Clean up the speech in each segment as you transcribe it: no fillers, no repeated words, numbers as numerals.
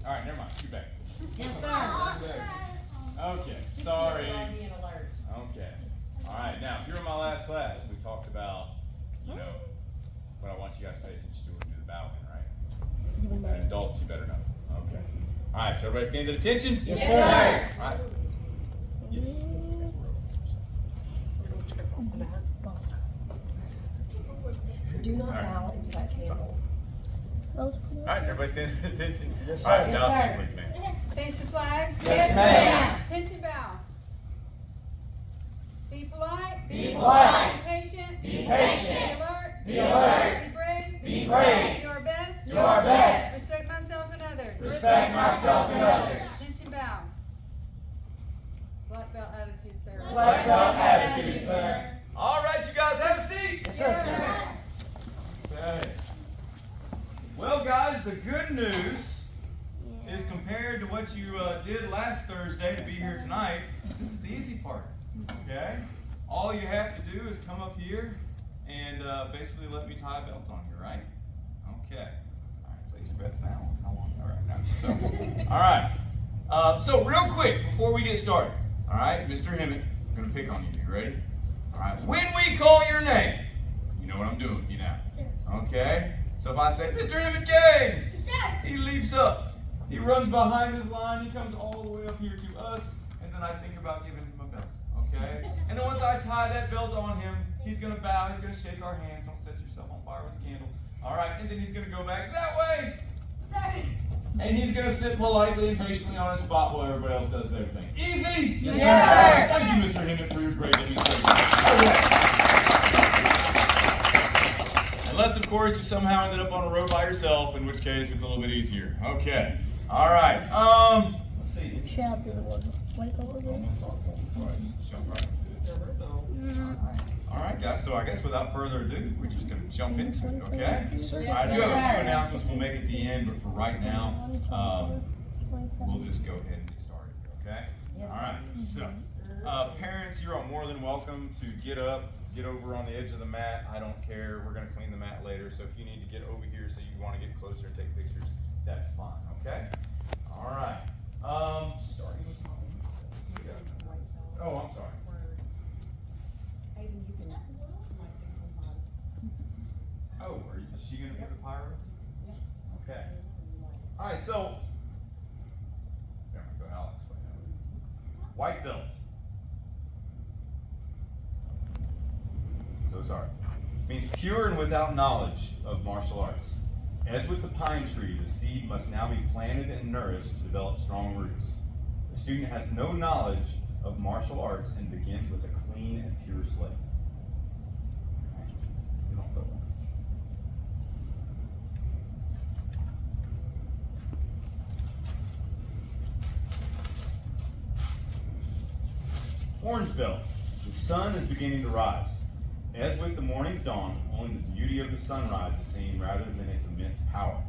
All right, never mind. You're back. Yes, sir. Okay, sorry. Okay. All right, now, if you're in my last class, we talked about, what I want you guys to pay attention to when we do the bowing, right? And adults, you better know. Okay. All right, so everybody stand at attention? Yes, sir. All right. Yes. Do not bow into that candle. All right, everybody stand at attention? Yes, All right, sir. now Yes, stand, sir. please, ma'am. Face the flag. Yes, ma'am. Attention bow. Be polite. Be polite. Be patient. Be patient. Be alert. Be alert. Be brave. Be brave. Do our best. Do our best. Respect myself and others. Respect myself and others. Attention bow. Black belt attitude, sir. Black belt attitude, sir. All right, you guys have a seat. Yes, sir. Okay. Well, guys, the good news is compared to what you did last Thursday to be here tonight, this is the easy part. Okay? All you have to do is come up here and basically let me tie a belt on you, right? Okay. All right, place your bets now. How long? All right, now. All right. So real quick before we get started, all right, Mr. Hemmett, I'm going to pick on you. You ready? All right. When we call your name, you know what I'm doing with you now. Okay? So if I say, Mr. Hemmett Kane, he leaps up. He runs behind his line. He comes all the way up here to us, and then I think about giving him a belt. Okay? And then once I tie that belt on him, he's going to bow. He's going to shake our hands. Don't set yourself on fire with a candle. All right? And then he's going to go back that way. And he's going to sit politely and patiently on his spot while everybody else does their thing. Easy? Yes, sir. Thank you, Mr. Hemmett, for your great demonstration. Unless, of course, you somehow ended up on a road by yourself, in which case it's a little bit easier. Okay. All right. Let's see. Shout out to the one. Wake up again. All right, guys. So I guess without further ado, we're just going to jump into it, okay? Yes, I do have a few announcements we'll make at the end, but for right now, we'll just go ahead and get started, okay? Yes, All right. So, parents, you are more than welcome to get up, get over on the edge of the mat. I don't care. We're going to clean the mat later. So if you need to get over here so you want to get closer and take pictures, that's fine, okay? All right. Starting with mom. Oh, I'm sorry. Oh, is she going to be the pyro? Yeah. Okay. All right, so there we go, Alex. White belt. So sorry. Means pure and without knowledge of martial arts. As with the pine tree, the seed must now be planted and nourished to develop strong roots. The student has no knowledge of martial arts and begins with a clean and pure slate. You don't go. Orange belt. The sun is beginning to rise. As with the morning's dawn, only the beauty of the sunrise is seen rather than its immense power.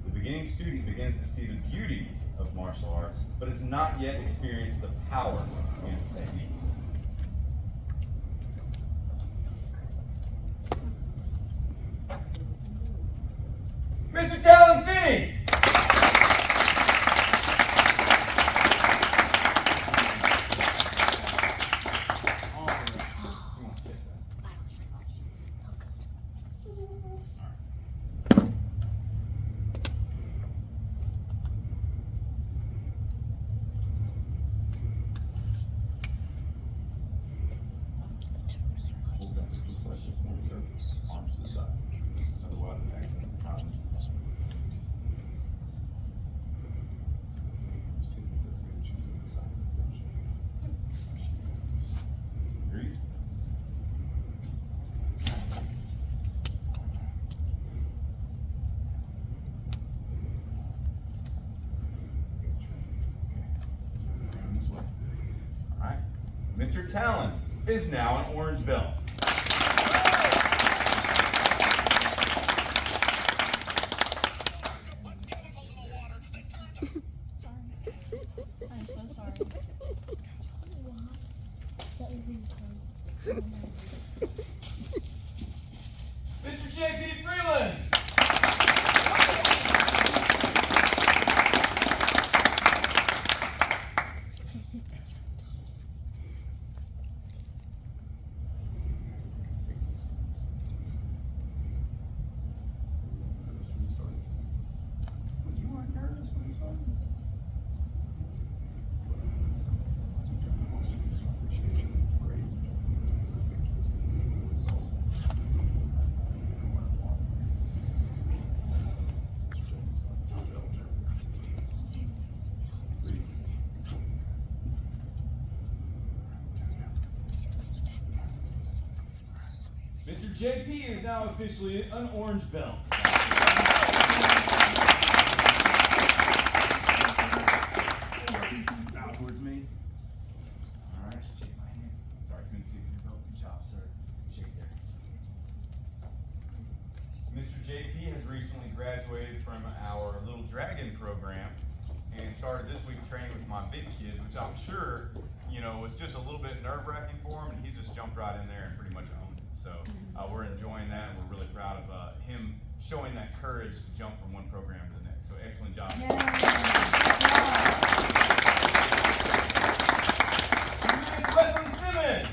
The beginning student begins to see the beauty of martial arts, but has not yet experienced the power in its technique. Mr. Talon Finney! Mr. Talon is now an orange belt. I'm so sorry. Mr. J.P. Freeland. Mr. JP is now officially an orange belt. Bow towards me. All right, shake my hand. Sorry, couldn't see your belt. Good job, sir. Shake there. Mr. JP has recently graduated from our Little Dragon program and started this week training with my big kids, which I'm sure, was just a little bit nerve-wracking for him, and he just jumped right in there and pretty much owned it. So we're enjoying that, and we're really proud of him showing that courage to jump from one program to the next. So excellent job. President Simmons.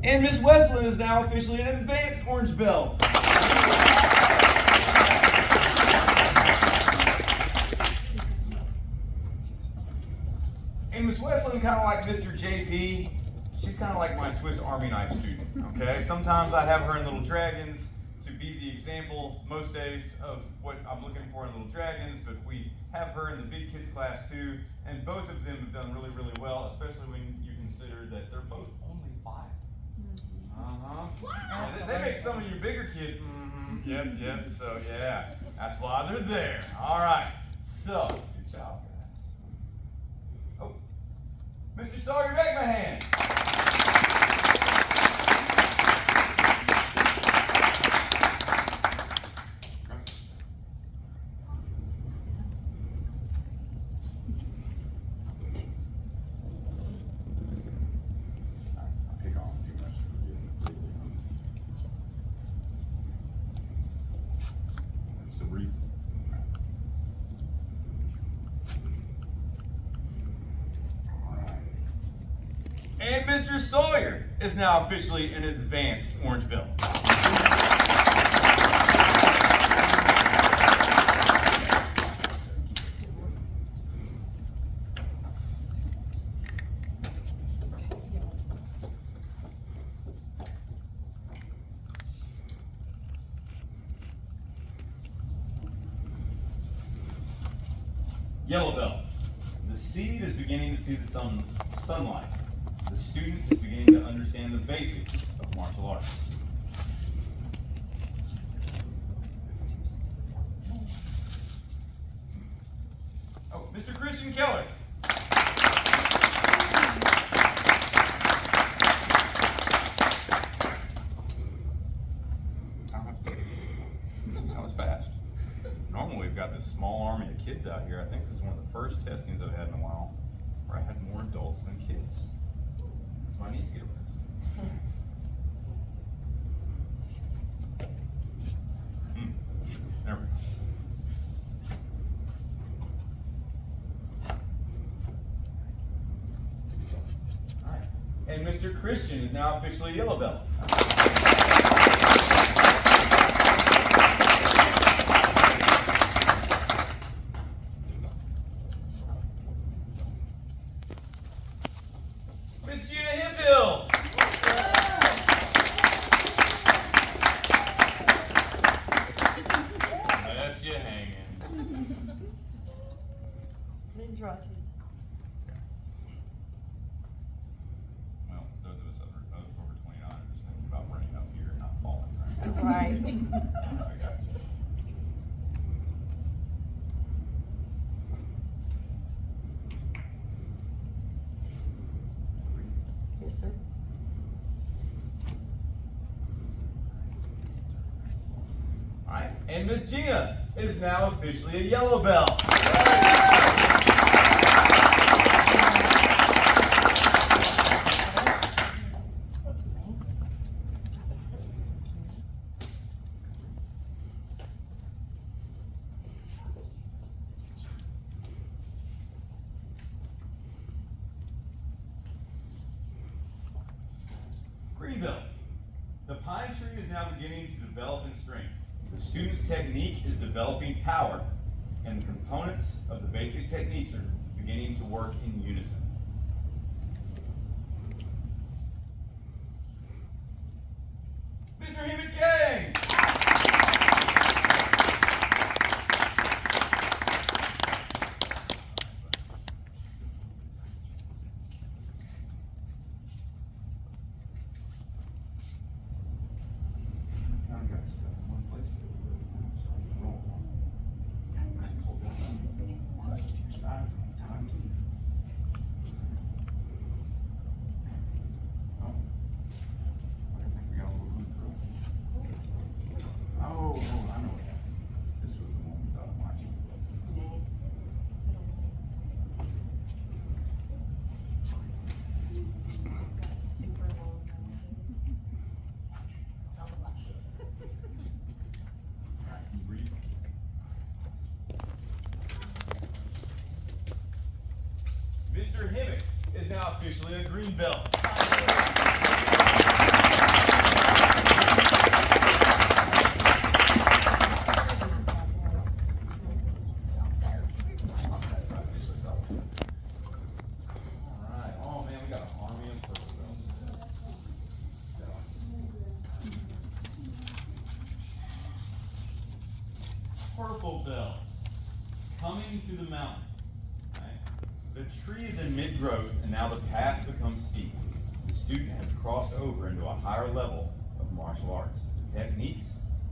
And Miss Westland is now officially an advanced orange belt. And Miss Westland, kind of like Mr. JP, she's kind of like my Swiss Army knife student, okay? Sometimes I have her in Little Dragons to be the example most days of what I'm looking for in Little Dragons, but we have her in the big kids class too, and both of them have done really, really well, especially when you consider that they're both only 5. Wow. They make some of your bigger kids. Yep. So yeah, that's why they're there. All right. So good job, guys. Oh, Mr. Sawyer, take my hand. And Mr. Sawyer is now officially an advanced orange belt. Yellow belt. The seed is beginning to see the sunlight. The student is beginning to understand the basics of martial arts. Oh, Mr. Christian Keller. That was fast. Normally we've got this small army of kids out here. I think this is one of the first testings I've had in a while where I had more adults than kids. My knees get rest. There we go. All right. And Mr. Christian is now officially a yellow belt. Well, those of us that are over 29 are just thinking about running up here and not falling, right? Right. I got you. Yes, sir. All right, and Miss Gina is now officially a yellow belt. Green belt. The pine tree is now beginning to develop in strength. The student's technique is developing power. and the components of the basic techniques are beginning to work in unison. Mr. Hemet King! Just got a super long Mr. Hemet is now officially a green belt. Alright, oh man, we got an army of purple belts. Purple belt, coming to the mountain. The tree is in mid-growth, and now the path becomes steep. The student has crossed over into a higher level of martial arts. The techniques,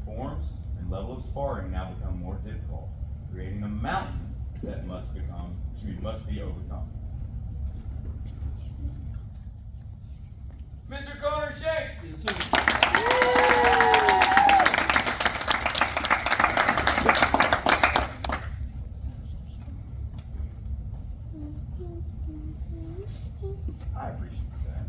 forms, and level of sparring now become more difficult, creating a mountain that must be overcome. Mr. Connor Shake! I appreciate that.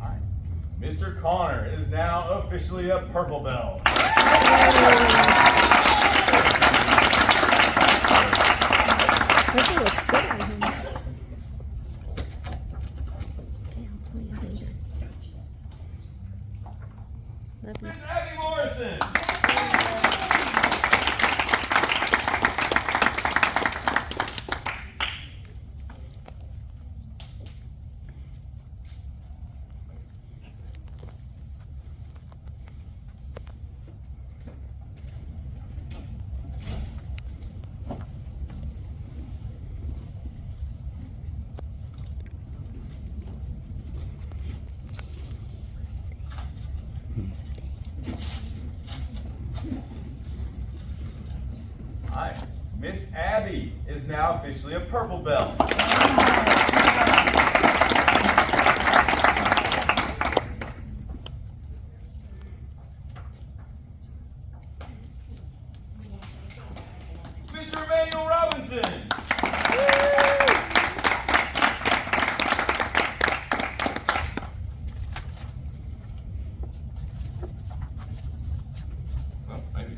All right. Mr. Connor is now officially a purple belt. Miss Abby Morrison. Hi, Miss Abby is now officially a purple belt. Mr. Emmanuel Robinson. Well, maybe.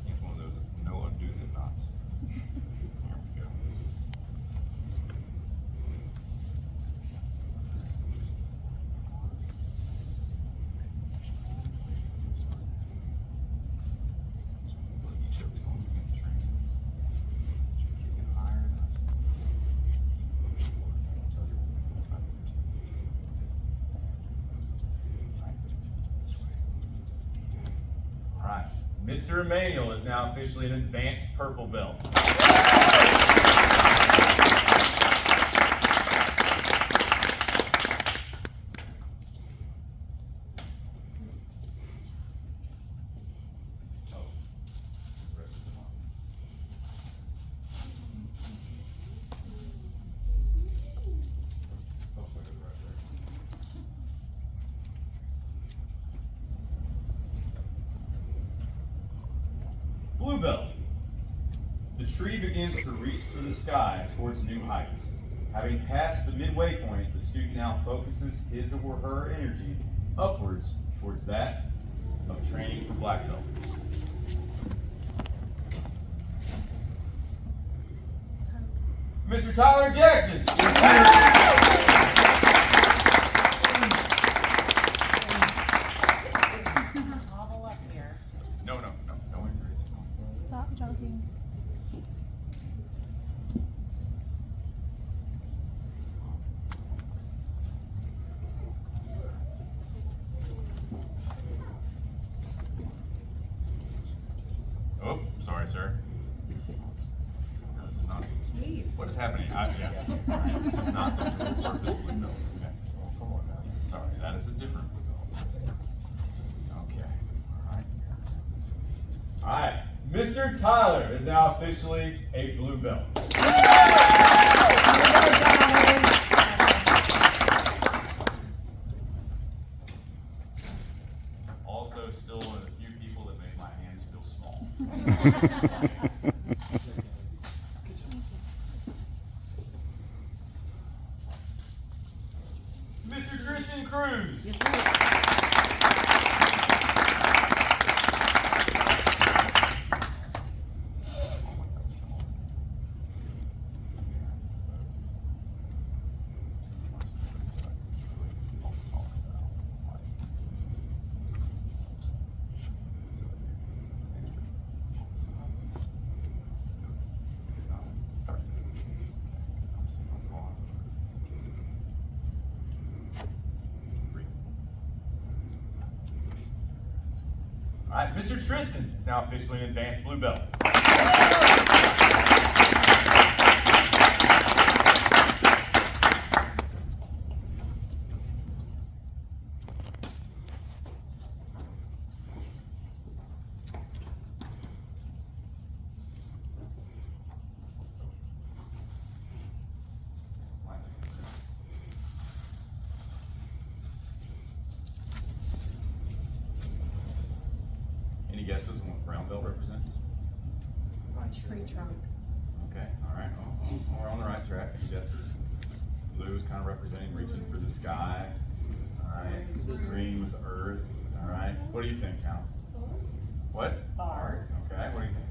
It's one of those no undo the knots. There we go. All right, Mr. Emmanuel is now officially an advanced purple belt. Blue belt. The tree begins to reach for the sky towards new heights. Having passed the midway point, the student now focuses his or her energy upwards towards that of training for black belt. Mr. Tyler Jackson. Hobble up here. No injuries. Stop jumping. Oh, sorry, sir. This is not. What is happening? Yeah. All right, this is not the dual purpose window. Okay. Oh, come on now. Sorry, that is a different window. Okay. All right. Mr. Tyler is now officially a blue belt. Also, still one of the few people that make my hands feel small. Mr. Tristan Cruz. All right, Mr. Tristan is now officially an advanced blue belt. Any guesses on what brown belt represents? Tree trunk. Okay, all right. Well, we're on the right track. Any guesses? Blue is kind of representing reaching for the sky. All right. Green was earth. All right. What do you think, Cal? What? Bar. Okay. What do you think?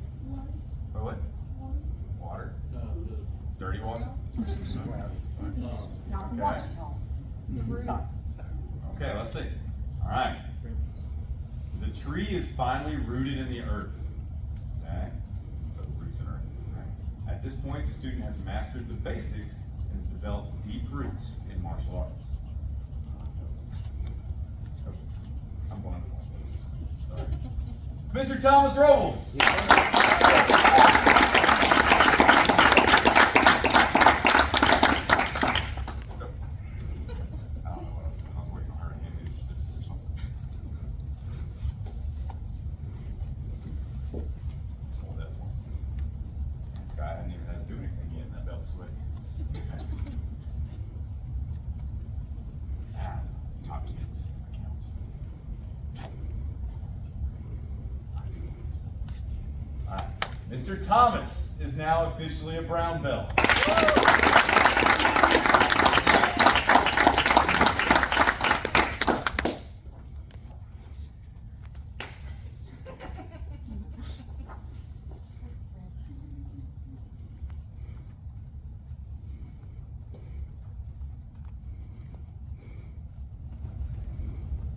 What? Water. Dirty water. Not Okay. watch it all. Okay. Let's see. All right. The tree is finally rooted in the earth. Okay? So roots in earth. Okay. At this point, the student has mastered the basics and has developed deep roots in martial arts. Oh, I'm going to Sorry. Mr. Thomas Robles. I don't know what I was waiting on her to hand me or something. Hold that one. This guy hadn't even had to do anything yet, and that belt's sweaty. Top kids. That counts. Alright. Mr. Thomas is now officially a brown belt.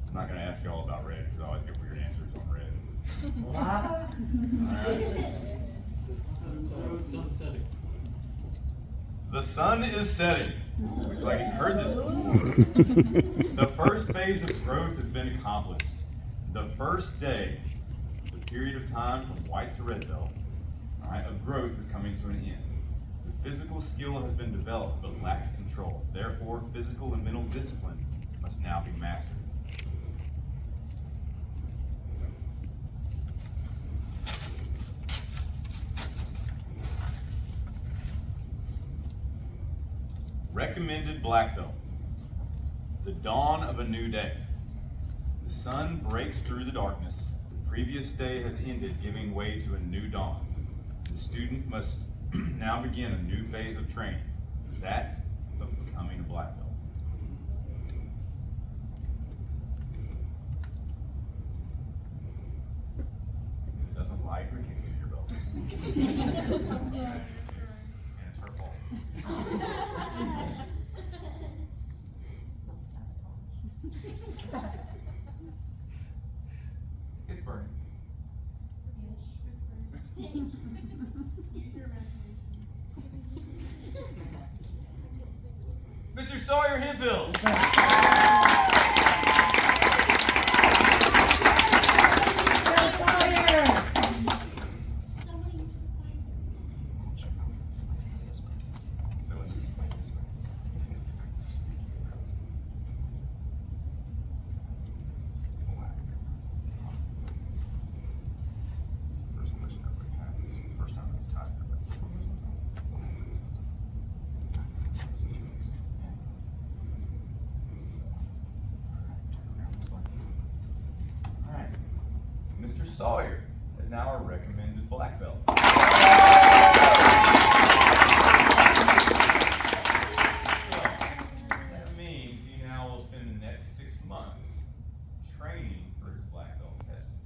I'm not going to ask you all about red because I always get weird answers on red. The sun is setting. Looks like he's heard this before. The first phase of growth has been accomplished. The first day, the period of time from white to red belt, of growth is coming to an end. The physical skill has been developed but lacks control. Therefore, physical and mental discipline must now be mastered. Recommended black belt. The dawn of a new day. The sun breaks through the darkness. The previous day has ended, giving way to a new dawn. The student must now begin a new phase of training, that of becoming a black belt. And it's her fault. Smells sabotage. It's burning. Use your imagination. Mr. Sawyer Hemphill. Mr. Sawyer is now a recommended black belt. That means he now will spend the next 6 months training for his black belt testing.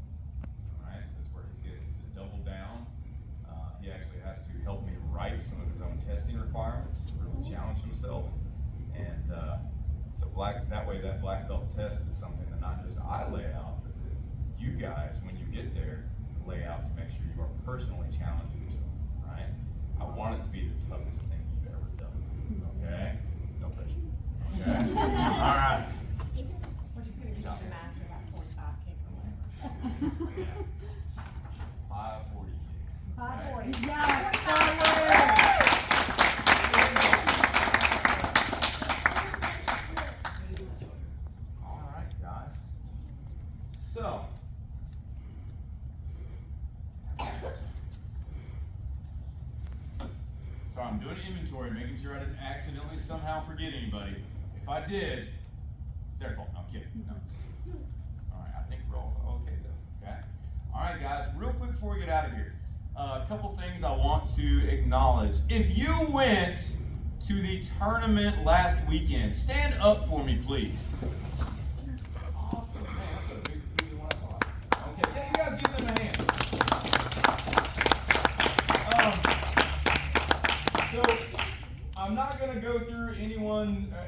Alright, so that's where he gets to double down. He actually has to help me write some of his own testing requirements to really challenge himself. And so that way that black belt test is something that not just I lay out, but that you guys, when you get there, lay out to make sure you are personally challenging yourself, right? I want it to be the toughest thing you've ever done, okay? No pressure, okay? All right. We're just gonna use your mask for that 45 kick or whatever. Yeah. 540 kicks. 540. All right, guys. So, I'm doing an inventory, making sure I didn't accidentally somehow forget anybody. If I did, it's their fault. No, I'm kidding. No. All right, I think we're all okay though. Okay. All right, guys. Real quick before we get out of here, a couple things I want to acknowledge. If you went to the tournament last weekend, stand up for me, please. Awesome, man. That's a bigger one I thought. Okay, yeah, you guys give them a hand. So I'm not going to go through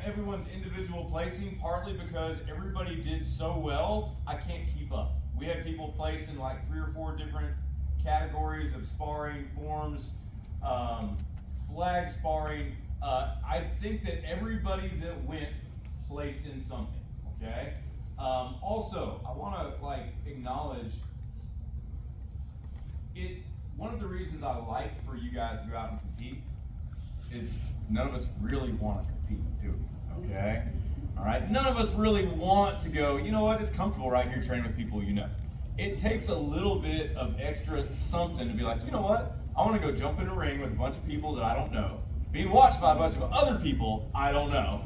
everyone's individual placing, partly because everybody did so well, I can't keep up. We had people placed in like 3 or 4 different categories of sparring forms, flag sparring. I think that everybody that went placed in something. Okay. Also, I want to acknowledge it. One of the reasons I like for you guys to go out and compete is none of us really want to compete, do we? Okay? All right? None of us really want to go, you know what, it's comfortable right here training with people you know. It takes a little bit of extra something to be like, you know what, I want to go jump in a ring with a bunch of people that I don't know, being watched by a bunch of other people I don't know,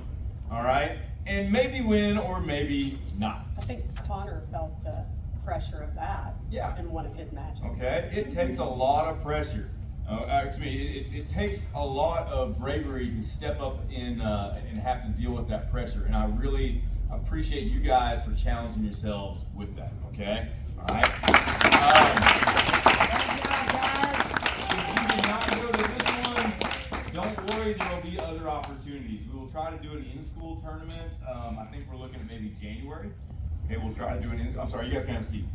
all right? And maybe win or maybe not. I think Connor felt the pressure of that in one of his matches. Okay? It takes a lot of pressure. To me, it takes a lot of bravery to step up and have to deal with that pressure. And I really appreciate you guys for challenging yourselves with that. Okay? All right? If you did not go to this one, don't worry, there will be other opportunities. We will try to do an in-school tournament. I think we're looking at maybe January. Okay, we'll try to do an I'm sorry, you guys can have a seat.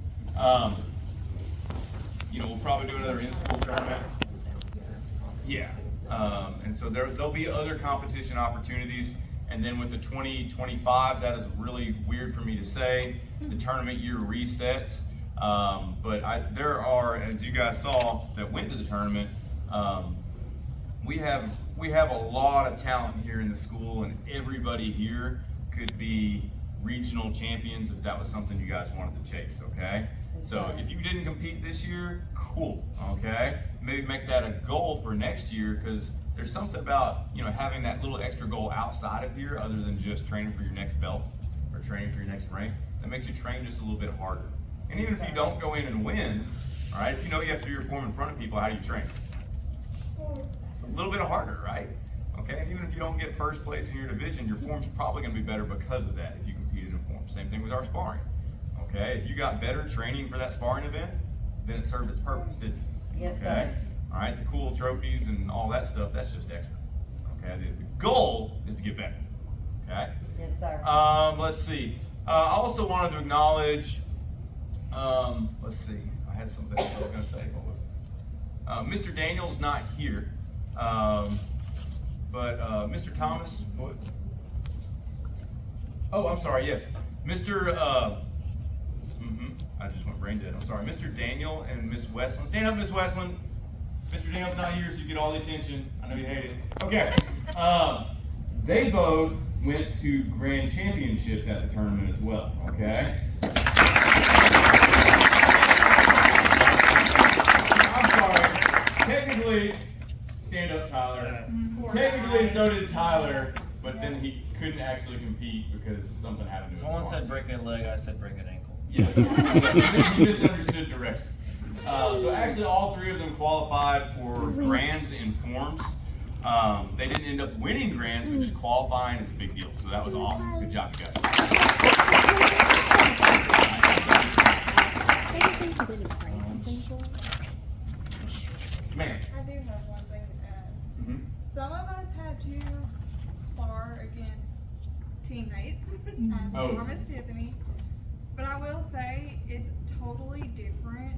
We'll probably do another in-school tournament. Yeah, and so there'll be other competition opportunities, and then with the 2025, that is really weird for me to say. The tournament year resets, but there are, as you guys saw that went to the tournament, we have a lot of talent here in the school, and everybody here could be regional champions if that was something you guys wanted to chase. Okay. So if you didn't compete this year, cool, okay? Maybe make that a goal for next year, because there's something about, having that little extra goal outside of here other than just training for your next belt or training for your next rank that makes you train just a little bit harder. And even if you don't go in and win, all right, if you know you have to do your form in front of people, how do you train? It's a little bit harder, right? Okay, and even if you don't get first place in your division, your form's probably going to be better because of that if you competed in form. Same thing with our sparring. Okay, if you got better training for that sparring event, then it served its purpose, didn't it? Yes, Okay? sir. All right, the cool trophies and all that stuff, that's just extra. Okay, the goal is to get better. Okay? Yes, sir. Let's see. I also wanted to acknowledge, let's see, I had something else I was going to say. What was it? Mr. Daniel's not here, but Mr. Thomas, what? Oh, I'm sorry, yes. Mr. I just went brain dead. I'm sorry. Mr. Daniel and Miss Westland. Stand up, Miss Westland. Mr. Daniel's not here, so you get all the attention. I know you hate it. Okay. They both went to grand championships at the tournament as well. Okay. I'm sorry. Technically, stand up, Tyler. Technically, so did Tyler, but then he couldn't actually compete because something happened to his Someone arm. said break a leg, I said break an ankle. Yeah, you misunderstood directions. So actually, all three of them qualified for grands and forms. They didn't end up winning grands, but just qualifying is a big deal. So that was awesome. Good job, you guys. Man. I do have one thing to add. Mm-hmm. Some of us had to spar against teammates at Oh. Miss Tiffany, but I will say it's totally different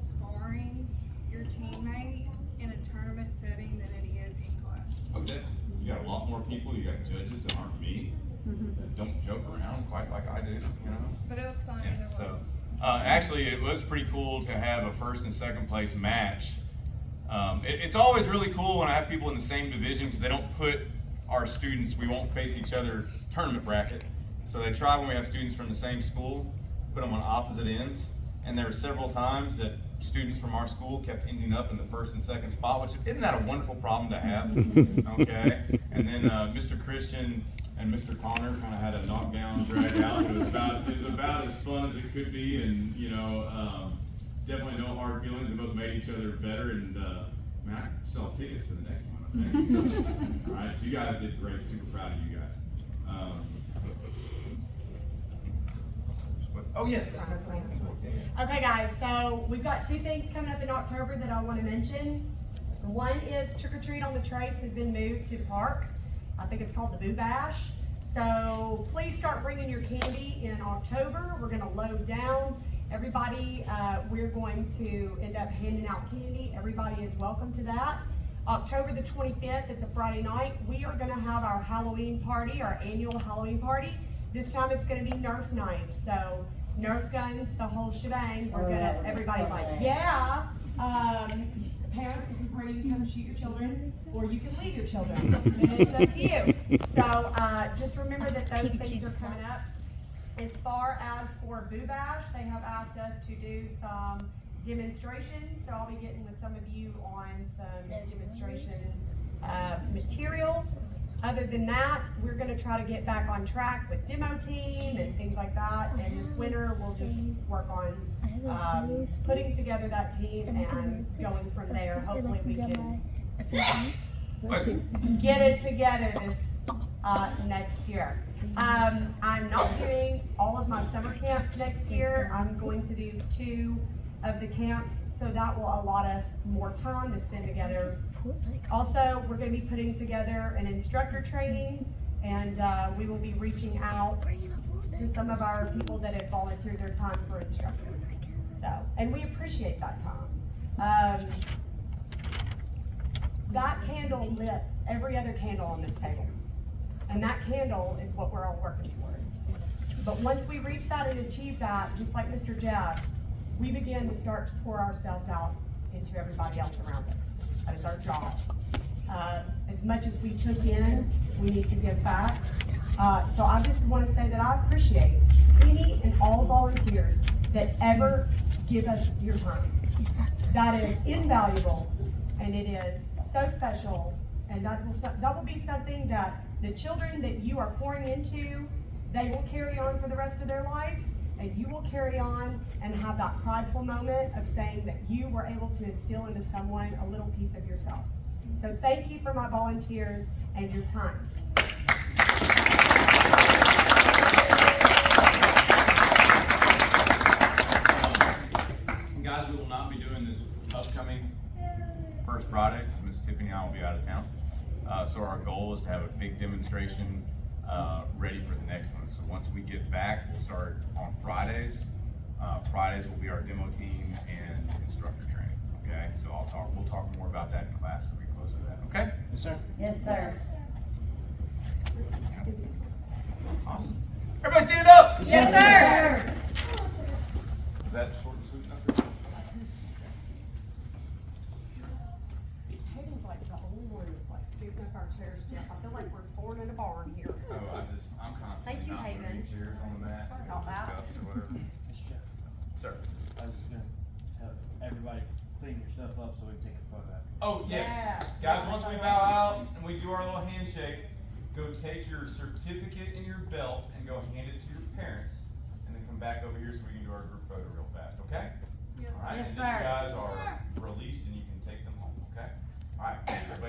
sparring your teammate in a tournament setting than it is in class. Okay. You got a lot more people. You got judges that aren't me, that don't joke around quite like I do, you know? But it was fun Yeah, either way. so, actually, it was pretty cool to have a first and second place match. It's always really cool when I have people in the same division because they don't put our students, we won't face each other tournament bracket. So they try when we have students from the same school, put them on opposite ends. And there were several times that students from our school kept ending up in the first and second spot, which isn't that a wonderful problem to have? Okay. And then Mr. Christian and Mr. Connor kind of had a knockdown, drag out. It was about as fun as it could be, and you know, definitely no hard feelings. They both made each other better, and man, I sell tickets to the next one, I think. So, all right, so you guys did great. Super proud of you guys. Oh yes. Okay, guys, so we've got two things coming up in October that I want to mention. One is Trick or Treat on the Trace has been moved to the park. I think it's called the Boo Bash. So please start bringing your candy in October. We're going to load down. Everybody, we're going to end up handing out candy. Everybody is welcome to that. October the 25th, it's a Friday night, we are going to have our Halloween party, our annual Halloween party. This time it's going to be Nerf night. So Nerf guns, the whole shebang. We're gonna, everybody's like, yeah. Parents, this is where you come shoot your children, or you can leave your children. And it's up to you. So just remember that those things are coming up. As far as for Boo Bash, they have asked us to do some demonstrations. So I'll be getting with some of you on some demonstration material. Other than that, we're going to try to get back on track with demo team and things like that. And this winter, we'll just work on putting together that team and going from there. Hopefully we can get it together this next year. I'm not doing all of my summer camp next year. I'm going to do 2 of the camps, so that will allot us more time to spend together. Also, we're going to be putting together an instructor training, and we will be reaching out to some of our people that have volunteered their time for instructor. So, and we appreciate that time. That candle lit every other candle on this table, and that candle is what we're all working towards. But once we reach that and achieve that, just like Mr. Jeff, we begin to start to pour ourselves out into everybody else around us. That is our job. As much as we took in, we need to give back. So I just want to say that I appreciate any and all volunteers that ever give us your time. That is invaluable, and it is so special, and that will be something that the children that you are pouring into, they will carry on for the rest of their life. And you will carry on and have that prideful moment of saying that you were able to instill into someone a little piece of yourself. So thank you for my volunteers and your time. Guys, we will not be doing this upcoming First Friday, because Miss Tiffany and I will be out of town. So our goal is to have a big demonstration ready for the next one. So once we get back, we'll start on Fridays. Fridays will be our demo team and instructor training. Okay, so we'll talk more about that in class as we close to that. Okay? Yes, sir. Yes, sir. Awesome. Everybody stand up. Yes, sir. Is that short and sweet enough? Hayden's like the only one that's like scooping up our chairs, Jeff. I feel like we're born in a barn here. Oh, I'm constantly Thank you, not putting Haven. chairs on the mat. Sorry about that. Scuffs or whatever. Mr. Jeff, Sir. I was just gonna have everybody clean your stuff up so we can take a photo after. Oh, yes. Yes. Guys, once we bow out and we do our little handshake, go take your certificate in your belt and go hand it to your parents, and then come back over here so we can do our group photo real fast, okay? Yes, All right, Yes, and sir. then you guys are released and you can take them home, okay? All right, everybody.